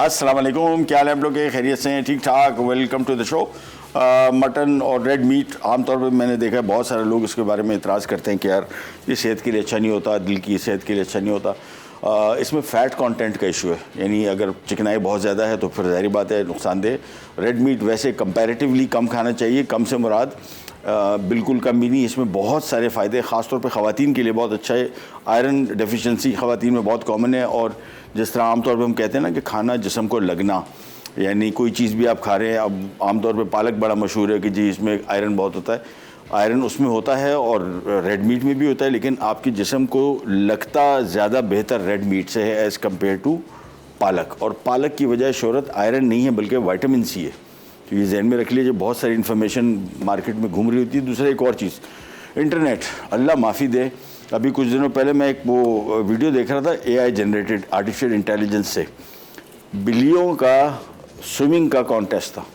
अस्सलाम वालेकुम, क्या हाल है आप लोग के? खैरियत से हैं? ठीक ठाक। Welcome to the show. Mutton और रेड मीट आमतौर पर मैंने देखा है बहुत सारे लोग इसके बारे में इतराज़ करते हैं कि यार ये सेहत के लिए अच्छा नहीं होता, दिल की सेहत के लिए अच्छा नहीं होता। इसमें फ़ैट कंटेंट का इशू है, यानी अगर चिकनाई बहुत ज़्यादा है तो फिर ज़ाहिर बात है नुकसानदेह। रेड मीट वैसे कंपैरेटिवली कम खाना चाहिए, कम से मुराद बिल्कुल कम भी नहीं। इसमें बहुत सारे फ़ायदे, ख़ासतौर पे ख़वातीन के लिए बहुत अच्छा है। आयरन डेफिशिएंसी ख़वातीन में बहुत कॉमन है, और जिस तरह आमतौर पे हम कहते हैं ना कि खाना जिस्म को लगना, यानी कोई चीज़ भी आप खा रहे हैं, अब आमतौर पे पालक बड़ा मशहूर है कि जी इसमें आयरन बहुत होता है। आयरन उसमें होता है और रेड मीट में भी होता है, लेकिन आपके जिस्म को लगता ज़्यादा बेहतर रेड मीट से है एज़ कम्पेयर टू पालक। और पालक की वजह शोहरत आयरन नहीं है बल्कि विटामिन सी है। तो ये जहन में रख लीजिए, बहुत सारी इन्फॉर्मेशन मार्केट में घूम रही होती है। दूसरा एक और चीज़, इंटरनेट, अल्लाह माफ़ी दे, अभी कुछ दिनों पहले मैं एक वो वीडियो देख रहा था AI जनरेटेड आर्टिफिशियल इंटेलिजेंस से, बिल्लियों का स्विमिंग का कॉन्टेस्ट था।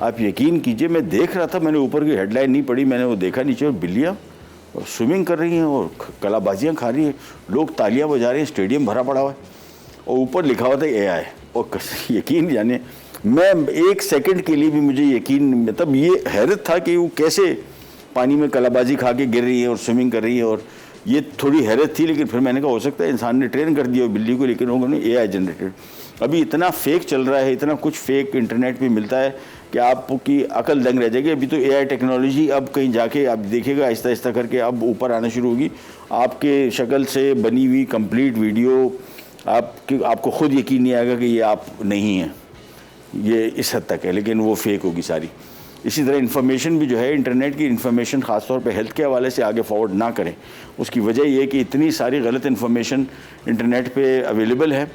आप यकीन कीजिए, मैं देख रहा था, मैंने ऊपर की हेडलाइन नहीं पढ़ी, मैंने वो देखा नीचे, और बिल्लियाँ स्विमिंग कर रही हैं और कलाबाजियाँ खा रही हैं, लोग तालियाँ बजा रहे हैं, स्टेडियम भरा पड़ा हुआ है, और ऊपर लिखा हुआ था AI। और यकीन जाने, मैं एक सेकंड के लिए भी मुझे यकीन, मतलब ये हैरत था कि वो कैसे पानी में कलाबाजी खा के गिर रही है और स्विमिंग कर रही है, और ये थोड़ी हैरत थी। लेकिन फिर मैंने कहा हो सकता है इंसान ने ट्रेन कर दिया बिल्ली को, लेकिन उन्होंने AI जनरेटेड। अभी इतना फेक चल रहा है, इतना कुछ फेक इंटरनेट पे मिलता है कि आपकी अकल दंग रह जाएगी। अभी तो AI टेक्नोलॉजी अब कहीं जाके आप देखिएगा आहिस्ता आहिस्ता करके अब ऊपर आना शुरू होगी। आपके शक्ल से बनी हुई कंप्लीट वीडियो आपको खुद यकीन नहीं आएगा कि ये आप नहीं हैं। ये इस हद तक है, लेकिन वो फेक होगी सारी। इसी तरह इन्फॉर्मेशन भी जो है, इंटरनेट की इन्फॉर्मेशन ख़ासतौर पे हेल्थ के हवाले से आगे फॉरवर्ड ना करें। उसकी वजह ये है कि इतनी सारी गलत इन्फॉर्मेशन इंटरनेट पे अवेलेबल है।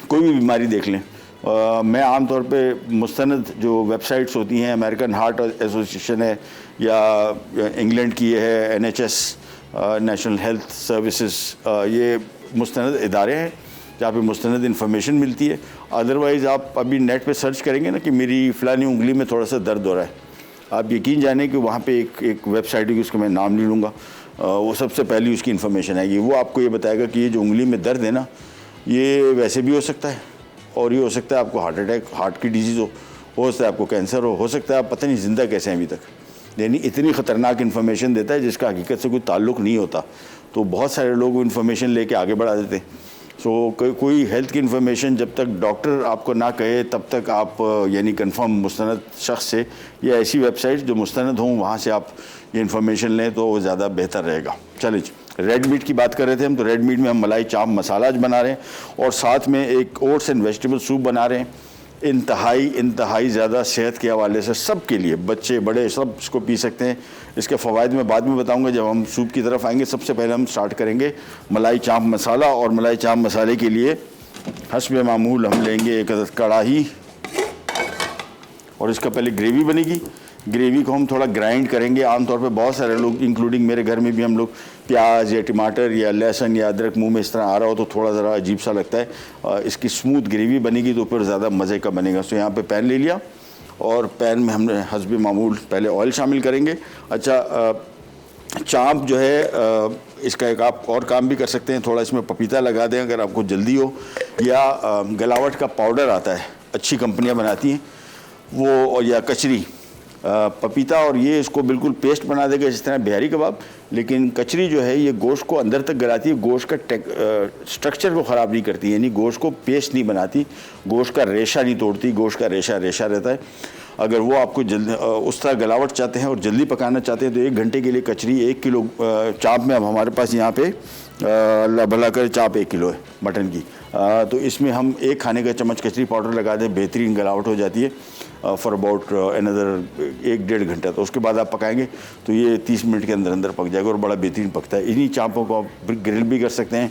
कोई भी बीमारी देख लें, मैं आमतौर पे मुस्तनद जो वेबसाइट्स होती हैं, अमेरिकन हार्ट एसोसिएशन है, या इंग्लैंड की है NHS नेशनल हेल्थ सर्विसेज, ये मुस्तनद इदारे हैं जहाँ पे मुस्तनद इन्फॉर्मेशन मिलती है। अदरवाइज़ आप अभी नेट पे सर्च करेंगे ना कि मेरी फ़लानी उंगली में थोड़ा सा दर्द हो रहा है, आप यकीन जाने कि वहाँ पे एक वेबसाइट होगी, उसका मैं नाम नहीं लूँगा, वो सबसे पहली उसकी इन्फॉर्मेशन आएगी। वो आपको ये बताएगा कि ये जो उंगली में दर्द है ना, ये वैसे भी हो सकता है, और ये हो सकता है आपको हार्ट अटैक, हार्ट की डिजीज़ हो सकता है आपको कैंसर हो सकता है आप पता नहीं ज़िंदा कैसे हैं अभी तक। यानी इतनी ख़तरनाक इन्फॉर्मेशन देता है जिसका हकीकत से कोई ताल्लुक़ नहीं होता। तो बहुत सारे लोग वो इन्फॉर्मेशन लेके आगे बढ़ा देते हैं। सो कोई हेल्थ की इन्फॉर्मेशन जब तक डॉक्टर आपको ना कहे तब तक आप यानी कंफर्म मुस्तनद शख्स से या ऐसी वेबसाइट जो मुस्तनद हों वहाँ से आप ये इन्फॉर्मेशन लें तो वो ज़्यादा बेहतर रहेगा। चलिए, रेड मीट की बात कर रहे थे हम, तो रेड मीट में हम मलाई चाप मसाला आज बना रहे हैं और साथ में एक ओट्स एंड वेजिटेबल सूप बना रहे हैं। इंतहाई ज़्यादा सेहत के हवाले से सब के लिए, बच्चे बड़े सब इसको पी सकते हैं। इसके फ़वाइद मैं बाद में बताऊंगा जब हम सूप की तरफ आएंगे। सबसे पहले हम स्टार्ट करेंगे मलाई चाप मसाला, और मलाई चाप मसाले के लिए हस्बे मामूल हम लेंगे एक कढ़ाई, और इसका पहले ग्रेवी बनेगी। ग्रेवी को हम थोड़ा ग्राइंड करेंगे। आमतौर पे बहुत सारे लोग, इंक्लूडिंग मेरे घर में भी, हम लोग प्याज या टमाटर या लहसुन या अदरक मुंह में इस तरह आ रहा हो तो थोड़ा ज़रा अजीब सा लगता है। इसकी स्मूथ ग्रेवी बनेगी तो फिर ज़्यादा मज़े का बनेगा। तो यहाँ पे पैन ले लिया, और पैन में हमने हस्बे मामूल पहले ऑयल शामिल करेंगे। अच्छा, चाप जो है इसका एक आप और काम भी कर सकते हैं, थोड़ा इसमें पपीता लगा दें अगर आपको जल्दी हो, या गलावट का पाउडर आता है, अच्छी कंपनियाँ बनाती हैं वो, और या कचरी पपीता, और ये इसको बिल्कुल पेस्ट बना देगा जिस तरह बिहारी कबाब। लेकिन कचरी जो है ये गोश्त को अंदर तक गलाती है, गोश्त का स्ट्रक्चर को ख़राब नहीं करती, यानी गोश्त को पेस्ट नहीं बनाती, गोश्त का रेशा नहीं तोड़ती, गोश्त का रेशा रहता है। अगर वो आपको जल्दी उस तरह गलावट चाहते हैं और जल्दी पकाना चाहते हैं तो 1 घंटे के लिए कचरी 1 किलो चाप में, अब हमारे पास यहाँ पे अल्लाह भला कर चाप 1 किलो है मटन की, तो इसमें हम 1 खाने का चम्मच कचरी पाउडर लगा दें, बेहतरीन गलावट हो जाती है फॉर अबाउट अनदर 1-1.5 घंटा। तो उसके बाद आप पकाएंगे तो ये 30 मिनट के अंदर पक जाएगा और बड़ा बेहतरीन पकता है। इन्हीं चापों को आप ग्रिल भी कर सकते हैं।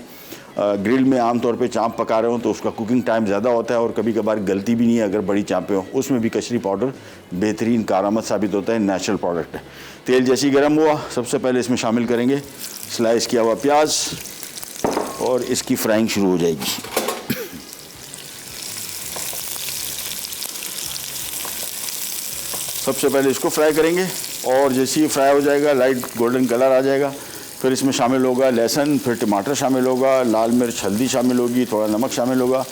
ग्रिल में आमतौर पे चाँप पका रहे हो तो उसका कुकिंग टाइम ज़्यादा होता है और कभी कभार गलती भी नहीं है अगर बड़ी चाँपें हो। उसमें भी कचरी पाउडर बेहतरीन कारआमद साबित होता है, नेचुरल प्रोडक्ट है। तेल जैसे ही गर्म हुआ, सबसे पहले इसमें शामिल करेंगे स्लाइस किया हुआ प्याज, और इसकी फ्राइंग शुरू हो जाएगी। सबसे पहले इसको फ्राई करेंगे, और जैसे ही फ्राई हो जाएगा, लाइट गोल्डन कलर आ जाएगा, फिर इसमें शामिल होगा लहसुन, फिर टमाटर शामिल होगा, लाल मिर्च, हल्दी शामिल होगी, थोड़ा नमक शामिल होगा,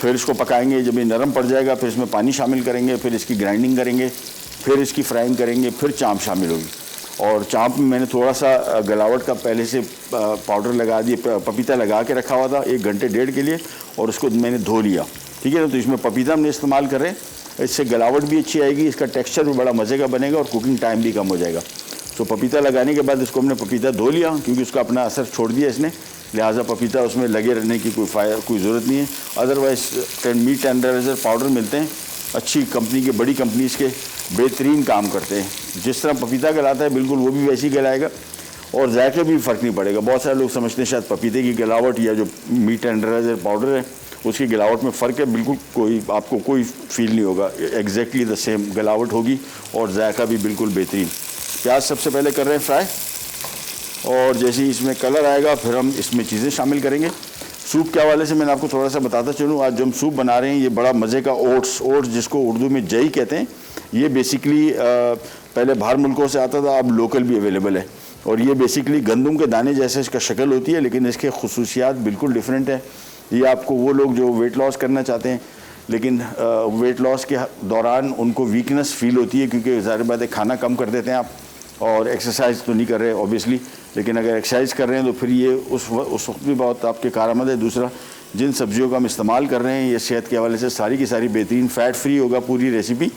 फिर इसको पकाएंगे, जब ये नरम पड़ जाएगा फिर इसमें पानी शामिल करेंगे, फिर इसकी ग्राइंडिंग करेंगे, फिर इसकी फ्राइंग करेंगे, फिर चाँप शामिल होगी। और चाँप में मैंने थोड़ा सा गलावट का पहले से पाउडर लगा दिया, पपीता लगा के रखा हुआ था 1 घंटे 1.5 के लिए, और उसको मैंने धो लिया, ठीक है ना। तो इसमें पपीता हमने इस्तेमाल कर रहे हैं, इससे गलावट भी अच्छी आएगी, इसका टेक्सचर भी बड़ा मज़े का बनेगा और कुकिंग टाइम भी कम हो जाएगा। तो पपीता लगाने के बाद इसको हमने पपीता धो लिया, क्योंकि उसका अपना असर छोड़ दिया इसने, लिहाजा पपीता उसमें लगे रहने की कोई ज़रूरत नहीं है। अदरवाइज़ मीट टेंडराइज़र पाउडर मिलते हैं अच्छी कंपनी के, बड़ी कंपनीज़ के, बेहतरीन काम करते हैं। जिस तरह पपीता गलाता है बिल्कुल वो भी वैसे ही गलाएगा और जायके भी फ़र्क नहीं पड़ेगा। बहुत सारे लोग समझते हैं शायद पपीते की गलावट या जो मीट टेंडराइज़र पाउडर है उसकी गलावट में फ़र्क है, बिल्कुल कोई आपको कोई फील नहीं होगा, एग्जैक्टली द सेम गलावट होगी और जायका भी बिल्कुल बेहतरीन। प्याज सबसे पहले कर रहे हैं फ्राई, और जैसे ही इसमें कलर आएगा फिर हम इसमें चीज़ें शामिल करेंगे। सूप के हवाले से मैंने आपको थोड़ा सा बताता चलूँ, आज जो हम सूप बना रहे हैं ये बड़ा मज़े का ओट्स जिसको उर्दू में जई कहते हैं, ये बेसिकली पहले बाहर मुल्कों से आता था, अब लोकल भी अवेलेबल है। और ये बेसिकली गंदम के दाने जैसे इसका शक्ल होती है, लेकिन इसके खसूसियात बिल्कुल डिफरेंट है। ये आपको वो लोग जो वेट लॉस करना चाहते हैं लेकिन वेट लॉस के दौरान उनको वीकनेस फील होती है, क्योंकि ज़ाहिर बात है खाना कम कर देते हैं आप और एक्सरसाइज तो नहीं कर रहे ऑब्वियसली, लेकिन अगर एक्सरसाइज कर रहे हैं तो फिर ये उस वक्त भी बहुत आपके कारआमद है। दूसरा, जिन सब्जियों का हम इस्तेमाल कर रहे हैं ये सेहत के हवाले से सारी की सारी बेहतरीन, फ़ैट फ्री होगा पूरी रेसिपी,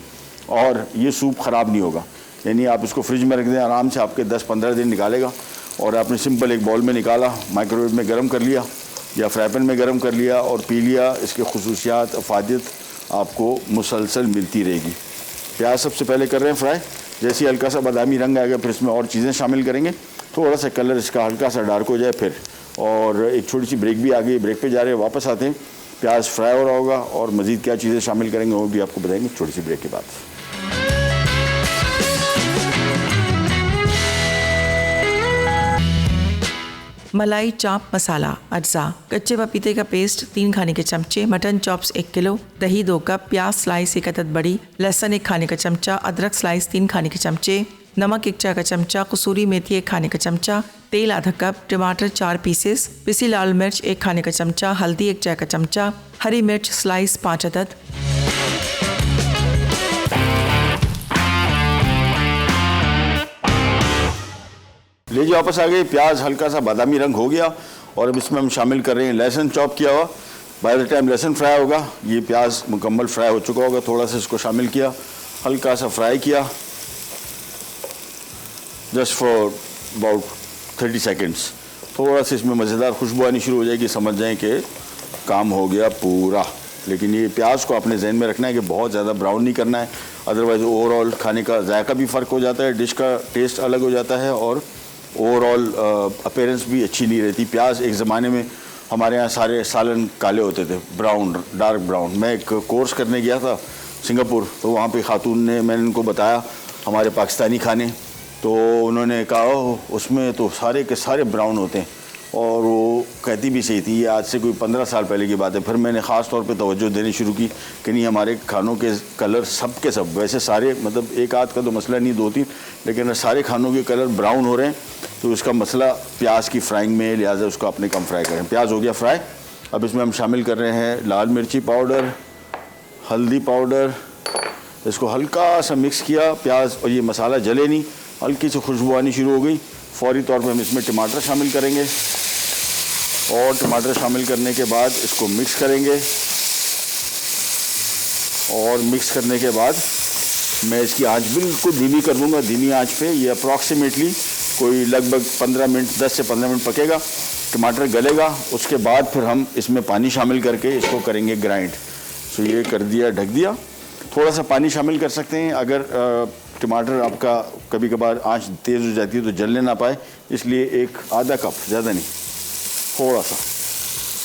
और ये सूप ख़राब नहीं होगा। यानी आप इसको फ्रिज में रख दें, आराम से आपके 10-15 दिन निकालेगा। और आपने सिंपल एक बाउल में निकाला, माइक्रोवेव में गर्म कर लिया या फ्राई पैन में गर्म कर लिया और पी लिया, इसके खुसूसियात अफादियत आपको मुसलसल मिलती रहेगी। प्याज सबसे पहले कर रहे हैं फ्राई, जैसे ही हल्का सा बादामी रंग आएगा फिर इसमें और चीज़ें शामिल करेंगे, थोड़ा सा कलर इसका हल्का सा डार्क हो जाए फिर। और एक छोटी सी ब्रेक भी आ गई, ब्रेक पे जा रहे हैं, वापस आते हैं, प्याज फ्राई हो रहा होगा और मज़ीद क्या चीज़ें शामिल करेंगे वो भी आपको बताएंगे छोटी सी ब्रेक के बाद। मलाई चाप मसाला अज्जा: कच्चे पपीते का पेस्ट 3 खाने के चमचे, मटन चॉप्स 1 किलो, दही 2 कप, प्याज स्लाइस 1 अदद बड़ी, लहसुन 1 खाने का चमचा, अदरक स्लाइस 3 खाने के चमचे, नमक 1 चाय का चमचा, कसूरी मेथी 1 खाने का चमचा, तेल आधा कप, टमाटर 4 पीसेस, पिसी लाल मिर्च 1 खाने का चमचा, हल्दी 1 चाय का चमचा, हरी मिर्च स्लाइस 5 अदद। लीजिए वापस आ गए, प्याज हल्का सा बादामी रंग हो गया और अब इसमें हम शामिल कर रहे हैं लहसुन चॉप किया हुआ। बाय द टाइम लहसुन फ्राई होगा ये प्याज मुकम्मल फ्राई हो चुका होगा। थोड़ा सा इसको शामिल किया, हल्का सा फ्राई किया, जस्ट फॉर अबाउट 30 सेकेंड्स। थोड़ा सा इसमें मज़ेदार खुशबू आनी शुरू हो जाएगी, समझ जाएं कि काम हो गया पूरा। लेकिन ये प्याज को अपने जहन में रखना है कि बहुत ज़्यादा ब्राउन नहीं करना है, अदरवाइज़ ओवरऑल खाने का जायका भी फ़र्क हो जाता है, डिश का टेस्ट अलग हो जाता है और ओवरऑल अपीयरेंस भी अच्छी नहीं रहती। प्याज एक ज़माने में हमारे यहाँ सारे सालन काले होते थे, ब्राउन, डार्क ब्राउन। मैं एक कोर्स करने गया था सिंगापुर, तो वहाँ पे खातून ने, मैंने उनको बताया हमारे पाकिस्तानी खाने, तो उन्होंने कहा उसमें तो सारे के सारे ब्राउन होते हैं, और वो कहती भी सही थी। ये आज से कोई 15 साल पहले की बात है। फिर मैंने ख़ास तौर पे तवज्जो देनी शुरू की कि नहीं, हमारे खानों के कलर सब के सब, वैसे सारे, मतलब एक आध का तो मसला नहीं, 2-3, लेकिन सारे खानों के कलर ब्राउन हो रहे हैं, तो इसका मसला प्याज की फ्राइंग में, लिहाजा उसको अपने कम फ्राई करें। प्याज हो गया फ्राई, अब इसमें हम शामिल कर रहे हैं लाल मिर्ची पाउडर, हल्दी पाउडर, इसको हल्का सा मिक्स किया। प्याज और ये मसाला जले नहीं, हल्की सी खुशबू आनी शुरू हो गई। फौरी तौर पर हम इसमें टमाटर शामिल करेंगे और टमाटर शामिल करने के बाद इसको मिक्स करेंगे, और मिक्स करने के बाद मैं इसकी आंच बिल्कुल धीमी कर दूंगा। धीमी आंच पे ये अप्रॉक्सीमेटली कोई लगभग 15 मिनट, 10 से 15 मिनट पकेगा, टमाटर गलेगा। उसके बाद फिर हम इसमें पानी शामिल करके इसको करेंगे ग्राइंड। सो ये कर दिया, ढक दिया। थोड़ा सा पानी शामिल कर सकते हैं अगर टमाटर आपका कभी कभार आंच तेज़ हो जाती है तो जलने ना पाए, इसलिए एक आधा कप, ज़्यादा नहीं, थोड़ा सा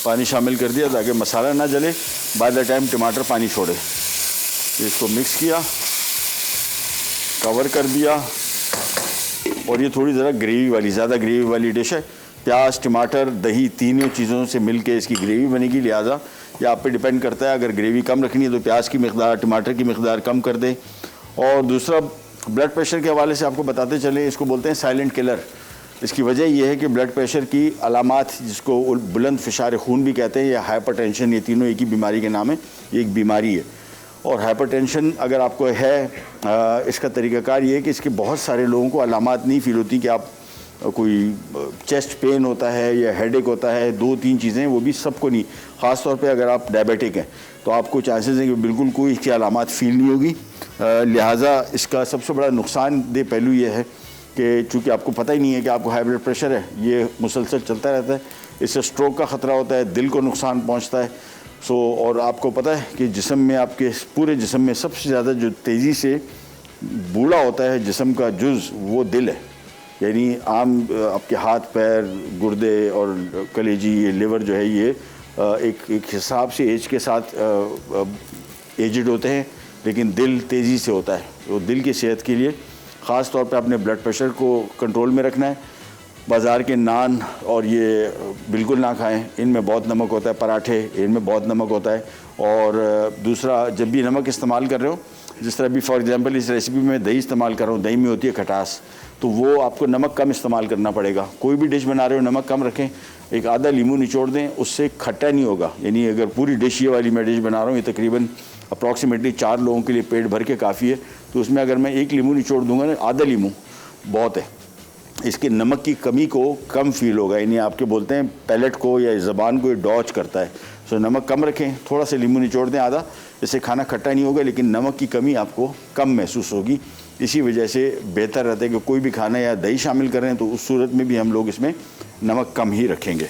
पानी शामिल कर दिया ताकि मसाला ना जले। बाय द टाइम टमाटर पानी छोड़े, इसको मिक्स किया, कवर कर दिया, और ये थोड़ी ज़रा ग्रेवी वाली, ज़्यादा ग्रेवी वाली डिश है। प्याज, टमाटर, दही, तीनों चीज़ों से मिल के इसकी ग्रेवी बनेगी, लिहाजा ये आप पे डिपेंड करता है। अगर ग्रेवी कम रखनी है तो प्याज की मिकदार, टमाटर की मिकदार कम कर दें। और दूसरा, ब्लड प्रेशर के हवाले से आपको बताते चलें, इसको बोलते हैं साइलेंट किलर। इसकी वजह यह है कि ब्लड प्रेशर की अलामात, जिसको बुलंद फिशार खून भी कहते हैं या हाइपरटेंशन, ये तीनों एक ही बीमारी के नाम है। ये एक बीमारी है और हाइपरटेंशन अगर आपको है, इसका तरीक़ाकार ये है कि इसके बहुत सारे लोगों को अलामात नहीं फील होती कि आप कोई चेस्ट पेन होता है या हेडेक होता है, 2-3 चीज़ें, वो भी सबको नहीं। ख़ास तौर पे अगर आप डायबिटिक हैं तो आपको चांसेस हैं कि बिल्कुल कोई इसकी अलामात फील नहीं होगी। लिहाजा इसका सबसे बड़ा नुकसानदेह पहलू ये है कि चूँकि आपको पता ही नहीं है कि आपको हाई ब्लड प्रेशर है, ये मुसलसल चलता रहता है, इससे स्ट्रोक का ख़तरा होता है, दिल को नुकसान पहुँचता है। और आपको पता है कि जिस्म में, आपके पूरे जिस्म में सबसे ज़्यादा जो तेज़ी से बूढ़ा होता है जिस्म का जुज़, वो दिल है। यानी आम आपके हाथ पैर, गुर्दे और कलेजी, ये लिवर जो है, ये एक हिसाब से एज के साथ एजड होते हैं, लेकिन दिल तेज़ी से होता है। तो दिल की सेहत के लिए ख़ास तौर पे अपने ब्लड प्रेशर को कंट्रोल में रखना है। बाज़ार के नान और ये बिल्कुल ना खाएं, इनमें बहुत नमक होता है। पराठे, इनमें बहुत नमक होता है। और दूसरा, जब भी नमक इस्तेमाल कर रहे हो, जिस तरह भी फॉर एग्जांपल इस रेसिपी में दही इस्तेमाल कर रहा हूँ, दही में होती है खटास, तो वो आपको नमक कम इस्तेमाल करना पड़ेगा। कोई भी डिश बना रहे हो, नमक कम रखें। एक आधा नींबू निचोड़ दें, उससे खट्टा नहीं होगा। यानी अगर पूरी डिश, ये वाली मैं डिश बना रहा हूँ, ये तकरीबन अप्रॉक्सीमेटली 4 लोगों के लिए पेट भर के काफ़ी है, तो उसमें अगर मैं 1 नींबू निचोड़ दूंगा ना, आधा नींबू बहुत है। इसके नमक की कमी को कम फील होगा। यानी आपके बोलते हैं पैलेट को या ज़बान को ये डॉच करता है। सो नमक कम रखें, थोड़ा सा नींबू निचोड़ दें आधा, इससे खाना खट्टा नहीं होगा, लेकिन नमक की कमी आपको कम महसूस होगी। इसी वजह से बेहतर रहता है कि कोई भी खाना या दही शामिल करें तो उस सूरत में भी हम लोग इसमें नमक कम ही रखेंगे।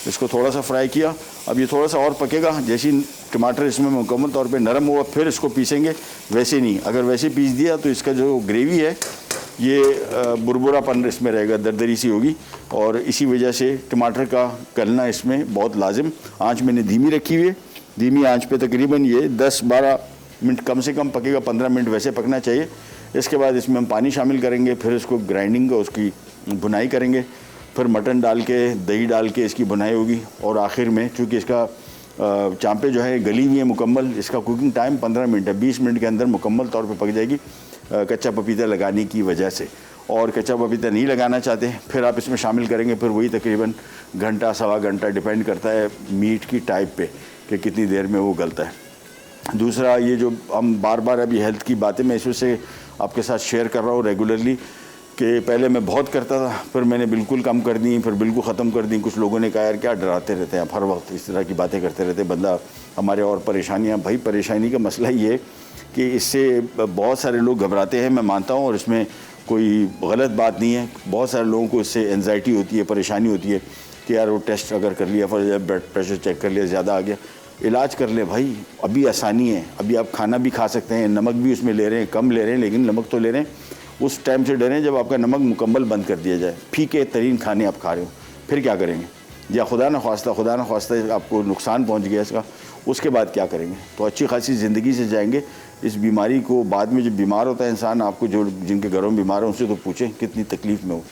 इसको थोड़ा सा फ्राई किया, अब ये थोड़ा सा और पकेगा। जैसे ही टमाटर इसमें मुकम्मल तौर पे नरम हुआ, फिर इसको पीसेंगे। वैसे नहीं, अगर वैसे पीस दिया तो इसका जो ग्रेवी है, ये बुरबुरापन इसमें रहेगा, दरदरी सी होगी। और इसी वजह से टमाटर का गलना इसमें बहुत लाजिम। आँच मैंने धीमी रखी हुई है, धीमी आँच पे तकरीबन ये 10-12 मिनट कम से कम पकेगा, 15 मिनट वैसे पकना चाहिए। इसके बाद इसमें हम पानी शामिल करेंगे, फिर इसको ग्राइंडिंग का उसकी भुनाई करेंगे, फिर मटन डाल के, दही डाल के इसकी भुनाई होगी। और आखिर में चूँकि इसका चांपे जो है गली हुई है मुकम्मल, इसका कुकिंग टाइम 15 मिनट है, 20 मिनट के अंदर मुकम्मल तौर पे पक जाएगी कच्चा पपीता लगाने की वजह से। और कच्चा पपीता नहीं लगाना चाहते फिर आप इसमें शामिल करेंगे, फिर वही तकरीबन घंटा सवा घंटा, डिपेंड करता है मीट की टाइप पे कि कितनी देर में वो गलता है। दूसरा, ये जो हम बार बार अभी हेल्थ की बातें मैं इस वजह से आपके साथ शेयर कर रहा हूँ रेगुलरली, कि पहले मैं बहुत करता था, फिर मैंने बिल्कुल कम कर दी, फिर बिल्कुल ख़त्म कर दी। कुछ लोगों ने कहा यार क्या डराते रहते हैं आप, हर वक्त इस तरह की बातें करते रहते बंदा, हमारे और परेशानियाँ। भाई परेशानी का मसला ये है कि इससे बहुत सारे लोग घबराते हैं, मैं मानता हूँ, और इसमें कोई गलत बात नहीं है। बहुत सारे लोगों को इससे एंजाइटी होती है, परेशानी होती है कि यार वो टेस्ट अगर कर लिया, फॉर ब्लड प्रेशर चेक कर लिया, ज़्यादा आ गया, इलाज कर ले भाई, अभी आसानी है। अभी आप खाना भी खा सकते हैं, नमक भी उसमें ले रहे हैं, कम ले रहे हैं, लेकिन नमक तो ले रहे हैं। उस टाइम से डरें जब आपका नमक मुकम्मल बंद कर दिया जाए, फीके तरीन खाने आप खा रहे हो, फिर क्या करेंगे? या खुदा न ख्वास्ता आपको नुकसान पहुंच गया इसका, उसके बाद क्या करेंगे? तो अच्छी खासी ज़िंदगी से जाएंगे। इस बीमारी को बाद में जब बीमार होता है इंसान, आपको जो जिनके घरों में बीमार है उनसे तो पूछें कितनी तकलीफ़ में हो,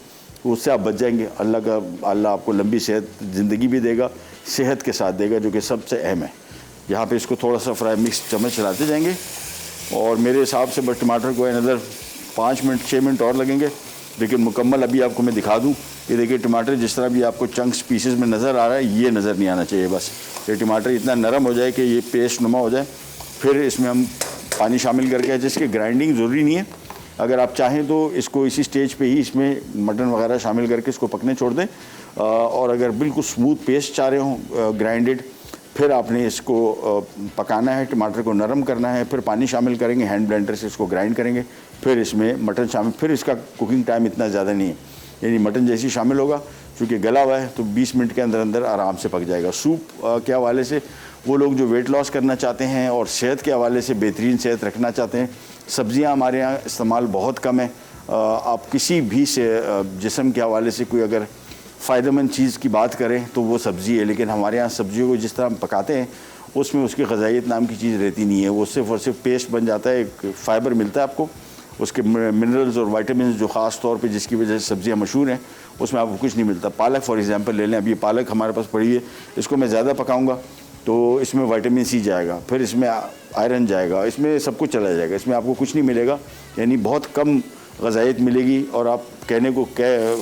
तो उससे आप बच जाएंगे। अल्लाह आपको लंबी सेहत ज़िंदगी भी देगा, सेहत के साथ देगा, जो कि सबसे अहम है। यहाँ पे इसको थोड़ा सा फ्राई मिक्स चम्मच चलाते जाएंगे, और मेरे हिसाब से बस टमाटर को नज़र 5 मिनट 6 मिनट और लगेंगे, लेकिन मुकम्मल अभी आपको मैं दिखा दूँ। ये देखिए टमाटर जिस तरह भी आपको चंक्स पीसेस में नज़र आ रहा है, ये नज़र नहीं आना चाहिए। बस ये टमाटर इतना नरम हो जाए कि ये पेस्ट नुमा हो जाए, फिर इसमें हम पानी शामिल करके, जिसकी ग्राइंडिंग ज़रूरी नहीं है, अगर आप चाहें तो इसको इसी स्टेज पे ही इसमें मटन वगैरह शामिल करके इसको पकने छोड़ दें। और अगर बिल्कुल स्मूथ पेस्ट चाह रहे हों ग्राइंडेड, फिर आपने इसको पकाना है, टमाटर को नरम करना है, फिर पानी शामिल करेंगे, हैंड ब्लेंडर से इसको ग्राइंड करेंगे, फिर इसमें मटन शामिल। फिर इसका कुकिंग टाइम इतना ज़्यादा नहीं है, यानी मटन जैसे ही शामिल होगा, चूँकि गला हुआ है तो 20 मिनट के अंदर अंदर आराम से पक जाएगा। सूप के हवाले से वो लोग जो वेट लॉस करना चाहते हैं और सेहत के हवाले से बेहतरीन सेहत रखना चाहते हैं, सब्ज़ियाँ हमारे यहाँ इस्तेमाल बहुत कम है। आप किसी भी से जिस्म के हवाले से कोई अगर फ़ायदेमंद चीज़ की बात करें तो वो सब्ज़ी है, लेकिन हमारे यहाँ सब्ज़ियों को जिस तरह हम पकाते हैं उसमें उसकी ग़िज़ाइयत नाम की चीज़ रहती नहीं है। वो सिर्फ़ और सिर्फ पेस्ट बन जाता है, एक फ़ाइबर मिलता है आपको, उसके मिनरल्स और वाइटामिन जो ख़ास तौर पे जिसकी वजह से सब्ज़ियाँ मशहूर हैं, उसमें आपको कुछ नहीं मिलता। पालक फॉर एग्ज़ाम्पल ले लें, अब ये पालक हमारे पास पड़ी है, इसको मैं ज़्यादा पकाऊँगा तो इसमें विटामिन सी जाएगा, फिर इसमें आयरन जाएगा, इसमें सब कुछ चला जाएगा, इसमें आपको कुछ नहीं मिलेगा। यानी बहुत कम ग़िज़ाइयत मिलेगी। और आप कहने को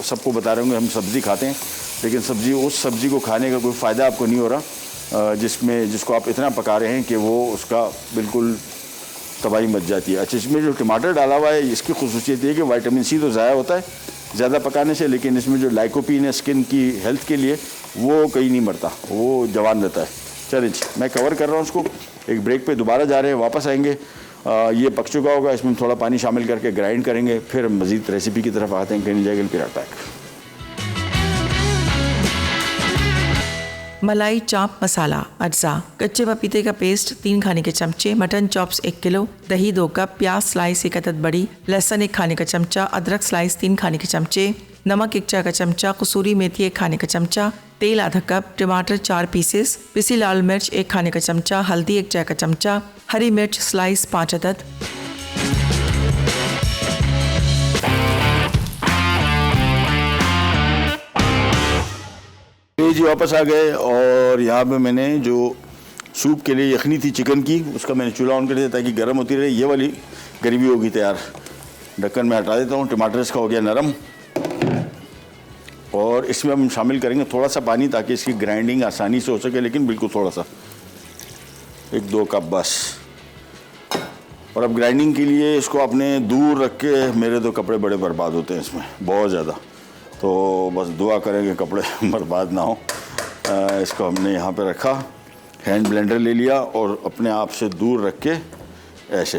सबको बता रहे होंगे हम सब्ज़ी खाते हैं, लेकिन उस सब्ज़ी को खाने का कोई फ़ायदा आपको नहीं हो रहा जिसको आप इतना पका रहे हैं कि वो उसका बिल्कुल तबाही मच जाती है। अच्छा, इसमें जो टमाटर डाला हुआ है इसकी खुसूसियत ये है कि विटामिन सी तो ज़ाया होता है ज़्यादा पकाने से, लेकिन इसमें जो लाइकोपीन है स्किन की हेल्थ के लिए वो कहीं नहीं मरता, वो जवान रहता है। चलिए जी, मैं कवर कर रहा हूँ उसको। एक ब्रेक पे दोबारा जा रहे हैं, वापस आएंगे। ये पक चुका होगा, इसमें थोड़ा पानी शामिल करके ग्राइंड करेंगे, फिर मज़ीद रेसिपी की तरफ आते हैं। कहीं जाएगा फिर आता है मलाई चाप मसाला अज्जा, कच्चे पपीते का पेस्ट 3 खाने के चमचे, मटन चॉप्स 1 किलो, दही 2 कप, प्याज स्लाइस 1 अदद बड़ी, लहसुन 1 खाने का चमचा, अदरक स्लाइस 3 खाने के चमचे, नमक 1 चाय का चमचा, कसूरी मेथी 1 खाने का चमचा, तेल आधा कप, टमाटर 4 पीसेस, पिसी लाल मिर्च 1 खाने का चमचा, हल्दी 1 चाय का चमचा, हरी मिर्च स्लाइस 5 अदद। जी वापस आ गए और यहाँ पे मैंने जो सूप के लिए यखनी थी चिकन की, उसका मैंने चूल्हा ऑन कर दिया ताकि गर्म होती रहे। ये वाली ग्रेवी होगी तैयार। ढक्कन में हटा देता हूँ। टमाटर इसका हो गया नरम और इसमें हम शामिल करेंगे थोड़ा सा पानी ताकि इसकी ग्राइंडिंग आसानी से हो सके, लेकिन बिल्कुल थोड़ा सा, 1-2 कप बस। और अब ग्राइंडिंग के लिए इसको अपने दूर रख के, मेरे तो कपड़े बड़े बर्बाद होते हैं इसमें बहुत ज़्यादा, तो बस दुआ करेंगे कपड़े बर्बाद ना हो। इसको हमने यहाँ पे रखा, हैंड ब्लेंडर ले लिया और अपने आप से दूर रख के ऐसे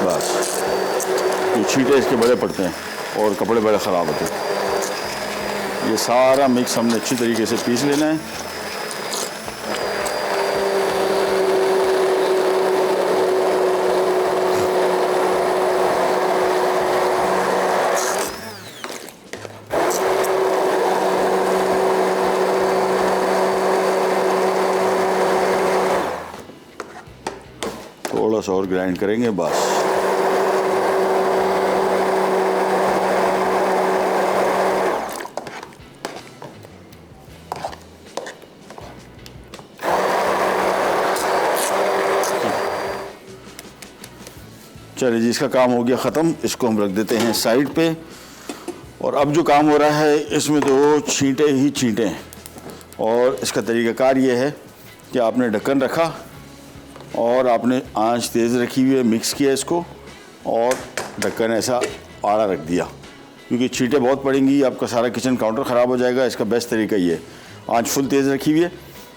बस। ये छींटे इसके बड़े पड़ते हैं और कपड़े बड़े ख़राब होते हैं। ये सारा मिक्स हमने अच्छी तरीके से पीस लेना है। थोड़ा सा और ग्राइंड करेंगे बस। चलिए जी, इसका काम हो गया ख़त्म। इसको हम रख देते हैं साइड पे। और अब जो काम हो रहा है इसमें तो छींटे ही छींटे हैं। और इसका तरीक़ाकार ये है कि आपने ढक्कन रखा और आपने आंच तेज़ रखी हुई है, मिक्स किया इसको और ढक्कन ऐसा आड़ा रख दिया, क्योंकि छींटे बहुत पड़ेंगी, आपका सारा किचन काउंटर ख़राब हो जाएगा। इसका बेस्ट तरीका ये है, आंच फुल तेज़ रखी हुई है।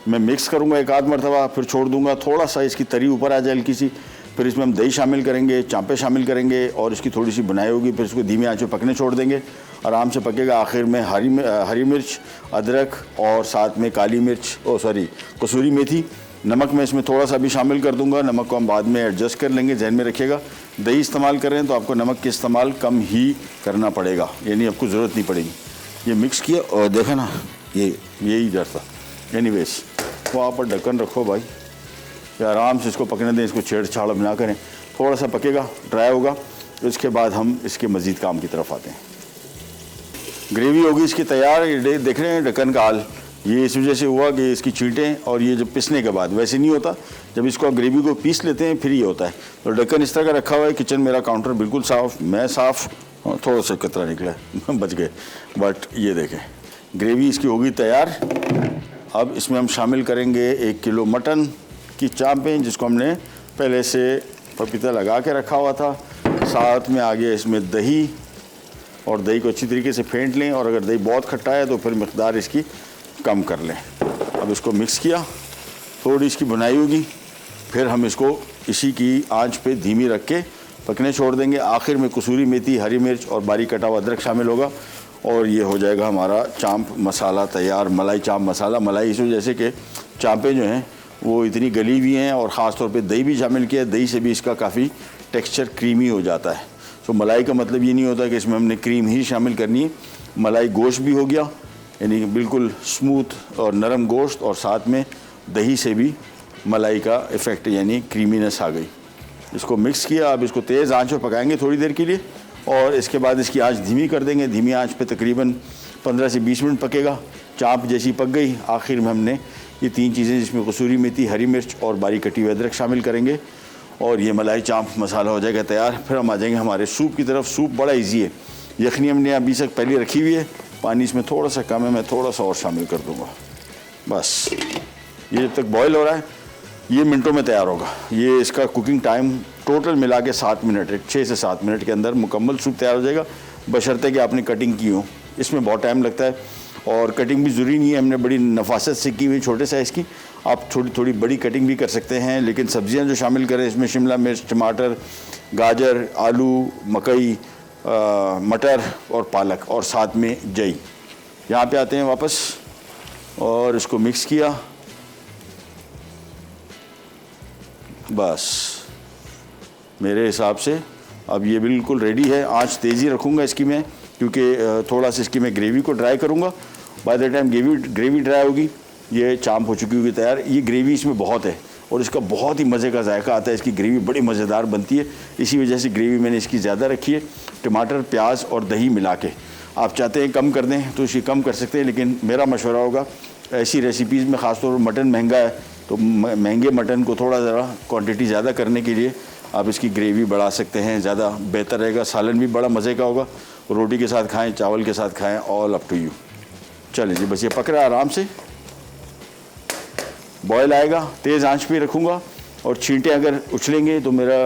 मैं मिक्स करूँगा 1-आध मरतबा, फिर छोड़ दूँगा, थोड़ा सा इसकी तरी ऊपर आ जाए हल्की सी। फिर इसमें हम दही शामिल करेंगे, चांपे शामिल करेंगे और इसकी थोड़ी सी बुनाई होगी। फिर इसको धीमी आंच पे पकने छोड़ देंगे, आराम से पकेगा। आखिर में हरी मिर्च, अदरक और साथ में काली मिर्च, कसूरी मेथी। नमक मैं इसमें थोड़ा सा भी शामिल कर दूंगा। नमक को हम बाद में एडजस्ट कर लेंगे, जहन में रखिएगा। दही इस्तेमाल कर रहे हैं तो आपको नमक का इस्तेमाल कम ही करना पड़ेगा, यानी आपको ज़रूरत नहीं पड़ेगी। ये मिक्स किया और देखा ना, यही डर था। एनीवेज, वहाँ पर ढक्कन रखो भाई, या आराम से इसको पकने दें, इसको छेड़छाड़ ना करें। थोड़ा सा पकेगा, ड्राई होगा, तो इसके बाद हम इसके मज़ीद काम की तरफ आते हैं। ग्रेवी होगी इसकी तैयार। ये देख रहे हैं ढक्कन का हाल, ये इस वजह से हुआ कि इसकी छींटें, और ये जब पिसने के बाद वैसे नहीं होता, जब इसको ग्रेवी को पीस लेते हैं फिर ये होता है। तो ढक्कन इस तरह का रखा हुआ है। किचन मेरा काउंटर बिल्कुल साफ़, मैं साफ़, थोड़ा सा कतरा निकला है बच गए, बट ये देखें ग्रेवी इसकी होगी तैयार। अब इसमें हम शामिल करेंगे 1 किलो मटन की चांपें, जिसको हमने पहले से पपीता लगा के रखा हुआ था। साथ में आगे इसमें दही, और दही को अच्छी तरीके से फेंट लें, और अगर दही बहुत खट्टा है तो फिर मिक़दार इसकी कम कर लें। अब इसको मिक्स किया, थोड़ी इसकी बुनाई होगी, फिर हम इसको इसी की आंच पे धीमी रख के पकने छोड़ देंगे। आखिर में कसूरी मेथी, हरी मिर्च और बारीक कटा हुआ अदरक शामिल होगा, और ये हो जाएगा हमारा चांप मसाला तैयार। मलाई चांप मसाला। मलाई इस वजह से कि चांपें जो हैं वो इतनी गली हुई हैं, और ख़ास तौर पे दही भी शामिल किया है। दही से भी इसका काफ़ी टेक्सचर क्रीमी हो जाता है। तो मलाई का मतलब ये नहीं होता कि इसमें हमने क्रीम ही शामिल करनी है। मलाई गोश्त भी हो गया, यानी बिल्कुल स्मूथ और नरम गोश्त, और साथ में दही से भी मलाई का इफ़ेक्ट यानी क्रीमीनेस आ गई। इसको मिक्स किया। अब इसको तेज़ आंच पर पकाएंगे थोड़ी देर के लिए, और इसके बाद इसकी आंच धीमी कर देंगे। धीमी आंच पे तकरीबन 15 से 20 मिनट पकेगा। चाँप जैसी पक गई, आखिर में हमने ये 3 चीज़ें जिसमें कसूरी मेथी, हरी मिर्च और बारीक कटी हुई अदरक शामिल करेंगे, और ये मलाई चाप मसाला हो जाएगा तैयार। फिर हम आ जाएंगे हमारे सूप की तरफ। सूप बड़ा इजी है। यखनी हमने अभी तक पहले रखी हुई है, पानी इसमें थोड़ा सा कम है, मैं थोड़ा सा और शामिल कर दूंगा। बस ये जब तक बॉईल हो रहा है ये मिनटों में तैयार होगा। ये इसका कुकिंग टाइम टोटल मिला के 7 मिनट है। 6 से 7 मिनट के अंदर मुकम्मल सूप तैयार हो जाएगा, बशर्ते कि आपने कटिंग की हो। इसमें बहुत टाइम लगता है और कटिंग भी ज़रूरी नहीं है, हमने बड़ी नफासत से की हुई छोटे साइज़ की। आप थोड़ी थोड़ी बड़ी कटिंग भी कर सकते हैं, लेकिन सब्जियां जो शामिल करें इसमें शिमला मिर्च, टमाटर, गाजर, आलू, मकई, मटर और पालक और साथ में जई। यहाँ पे आते हैं वापस और इसको मिक्स किया। बस मेरे हिसाब से अब ये बिल्कुल रेडी है। आंच तेज़ी रखूँगा इसकी मैं, क्योंकि थोड़ा सा इसकी मैं ग्रेवी को ड्राई करूँगा। By the time gravy dry होगी ये चांप हो चुकी होगी तैयार। ये ग्रेवी इसमें बहुत है और इसका बहुत ही मज़े का जायका आता है। इसकी ग्रेवी बड़ी मज़ेदार बनती है, इसी वजह से ग्रेवी मैंने इसकी ज़्यादा रखी है। टमाटर, प्याज और दही मिला के आप चाहते हैं कम कर दें तो इसे कम कर सकते हैं, लेकिन मेरा मशवरा होगा ऐसी रेसिपीज़ में, ख़ासतौर पर मटन महंगा है तो महंगे मटन को थोड़ा ज़रा क्वांटिटी ज़्यादा करने के लिए आप इसकी ग्रेवी बढ़ा सकते हैं, ज़्यादा बेहतर रहेगा। सालन भी बड़ा मज़े का होगा, रोटी के साथ खाएं, चावल के साथ खाएं, ऑल अप टू यू। चलिए जी, बस ये पक रहा है आराम से, बॉयल आएगा, तेज़ आंच पे रखूँगा और छींटे अगर उछलेंगे तो मेरा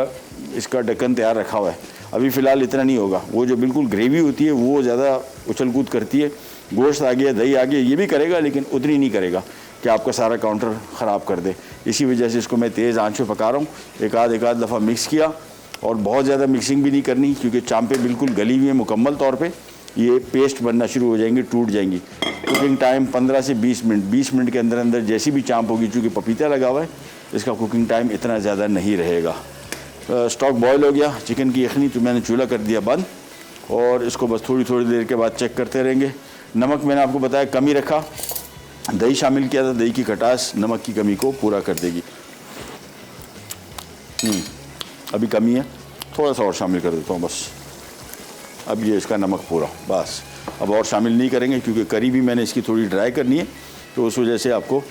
इसका ढक्कन तैयार रखा हुआ है। अभी फ़िलहाल इतना नहीं होगा, वो जो बिल्कुल ग्रेवी होती है वो ज़्यादा उछल कूद करती है। गोश्त आ गया, दही आ गया, ये भी करेगा लेकिन उतनी नहीं करेगा कि आपका सारा काउंटर ख़राब कर दे। इसी वजह से इसको मैं तेज़ आंच पे पका रहा हूँ। एक आध दफ़ा मिक्स किया और बहुत ज़्यादा मिक्सिंग भी नहीं करनी, क्योंकि चांपे बिल्कुल गली हुई है मुकम्मल तौर पे, ये पेस्ट बनना शुरू हो जाएंगी, टूट जाएंगी। कुकिंग टाइम 15 से 20 मिनट। 20 मिनट के अंदर अंदर जैसी भी चांप होगी, चूँकि पपीता लगा हुआ है इसका कुकिंग टाइम इतना ज़्यादा नहीं रहेगा। स्टॉक बॉयल हो गया, चिकन की यखनी तो मैंने चूल्हा कर दिया बंद और इसको बस थोड़ी थोड़ी देर के बाद चेक करते रहेंगे। नमक मैंने आपको बताया कम ही रखा, दही शामिल किया था, दही की खटास नमक की कमी को पूरा कर देगी। अभी कमी है, थोड़ा सा और शामिल कर देता हूँ बस। अब ये इसका नमक पूरा, बस अब और शामिल नहीं करेंगे क्योंकि करी भी मैंने इसकी थोड़ी ड्राई करनी है, तो उस वजह से आपको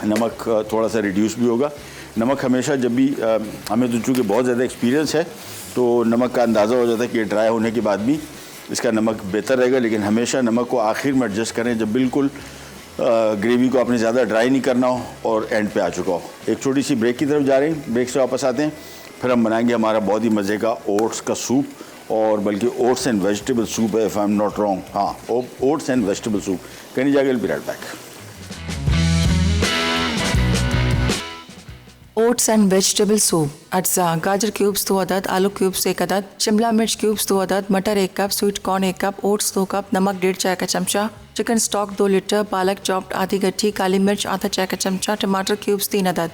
नमक थोड़ा सा रिड्यूस भी होगा। नमक हमेशा जब भी हमें तो चूँकि बहुत ज़्यादा एक्सपीरियंस है तो नमक का अंदाज़ा हो जाता है कि ड्राई होने के बाद भी इसका नमक बेहतर रहेगा, लेकिन हमेशा नमक को आखिर में एडजस्ट करें जब बिल्कुल ग्रेवी को आपने ज़्यादा ड्राई नहीं करना हो और एंड पे आ चुका हो। एक छोटी सी ब्रेक की तरफ जा रहे हैं, ब्रेक से वापस आते हैं, फिर हम बनाएंगे हमारा बहुत ही मज़े का ओट्स का सूप, और बल्कि ओट्स एंड वेजिटेबल सूप है, if I am not wrong. हाँ, ओट्स एंड वेजिटेबल सूप। कहीं जाके will be right back. Oats and vegetable soup. अज्जा: गाजर क्यूब्स 2 अदद, आलू क्यूब्स 1 अदद, शिमला मिर्च क्यूब्स 2 अदद, मटर 1 cup, sweet corn 1 cup, oats 2 cup, नमक 1.5 चाय का चमचा, चिकन स्टॉक 2 लीटर, पालक चॉप्ड आधी गट्ठी, काली मिर्च आधा चाय का चमचा, टमाटर क्यूब्स 3 अदद।